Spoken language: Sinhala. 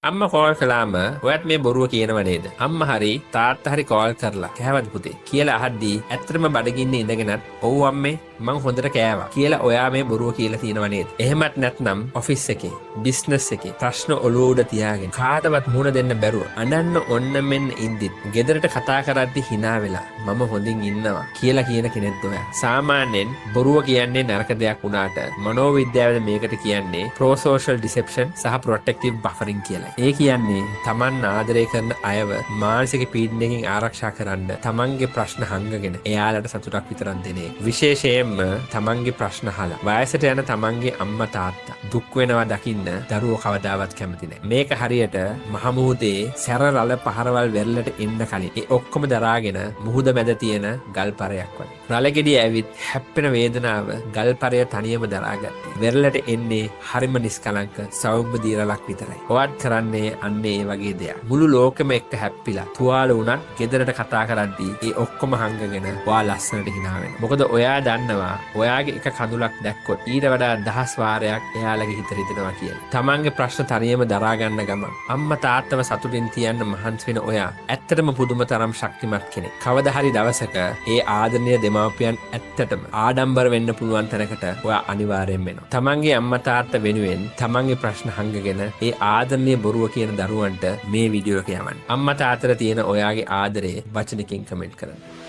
අම්මා කෝල් කළාම ඔයත් මේ බොරුව කියනව නේද? අම්මා හරි තාත්තා හරි කෝල් කරලා කෑවද පුතේ කියලා අහද්දී ඇත්තටම බඩගින්නේ ඉඳගෙනත් ඔව් අම්මේ මං හොඳට කෑවා කියලා ඔයා මේ බොරුව කියලා තියෙනව නේද? එහෙමත් නැත්නම් ඔෆිස් එකේ බිස්නස් එකේ ප්‍රශ්න ඔළුව උඩ තියාගෙන කාටවත් මුණ දෙන්න බැරුව අනන්න ඔන්න මෙන්න ඉඳිත් ගෙදරට කතා කරද්දී hina වෙලා මම හොඳින් ඉන්නවා කියලා කියන කෙනෙක්ද ඔයා? සාමාන්‍යයෙන් බොරුව කියන්නේ නරක දෙයක් වුණාට මනෝවිද්‍යාවෙන් මේකට කියන්නේ prosocial deception සහ protective buffering කියලා. ඒ කියන්නේ තමන් ආදරය කරන අයව මානසික පීඩනයකින් ආරක්ෂා කරන්න තමන්ගේ ප්‍රශ්න හංගගෙන එයාලට සතුටක් විතරක් දෙන එක. විශේෂයෙන්ම තමන්ගේ ප්‍රශ්න අහලා වයසට යන තමන්ගේ අම්මා තාත්තා දුක් වෙනවා දකින්න දරුවෝ කවදාවත් කැමති නැහැ. මේක හරියට මහ මුහුදේ සැර රළ පහරවල් වෙරළට එන්න කලින් ඒ ඔක්කොම දරාගෙන මුහුද මැද තියෙන ගල්පරයක් වගේ. රළගෙඩිය ඇවිත් හැප්පෙන වේදනාව ගල්පරය තනියම දරාගත්තේ. වෙරළට එන්නේ හරිම නිස්කලංක සෞම්‍ය දීරලක් විතරයි. ඔයත් කරන්නේ අන්න ඒ වගේ දෙයක්. මුළු ලෝකෙම එක්ක හැප්පිලා තුවාල වුණත් ගෙදරට කතා කරද්දී ඒ ඔක්කොම හංගගෙන ඔයා ලස්සනට hina වෙනවා. මොකද ඔයා දන්නවා ඔයාගේ එක කඳුලක් දැක්කොත් ඊට වඩා 10 වාරයක් එයාලගේ හිත රිදෙනවා කියලා. තමන්ගේ ප්‍රශ්න තනියම දරා ගන්න ගමන් අම්මා තාත්තව සතුටින් තියන්න මහන්සි වෙන ඔයා ඇත්තටම පුදුම තරම් ශක්තිමත් කෙනෙක්. කවදා හරි දවසක ඒ ආදරණීය දෙමාපියන් ඇත්තටම ආඩම්බර වෙන්න පුළුවන් තැනකට ඔයා අනිවාර්යෙන් වෙනවා. තමන්ගේ අම්මා තාත්තා වෙනුවෙන් තමන්ගේ ප්‍රශ්න හංගගෙන ඒ ආදරණීය බොරුව කියන දරුවන්ට මේ වීඩියෝ එක යවන්න. අම්මා තාත්තට තියෙන ඔයාගේ ආදරේ වචනකින් කමෙන්ට් කරන්න.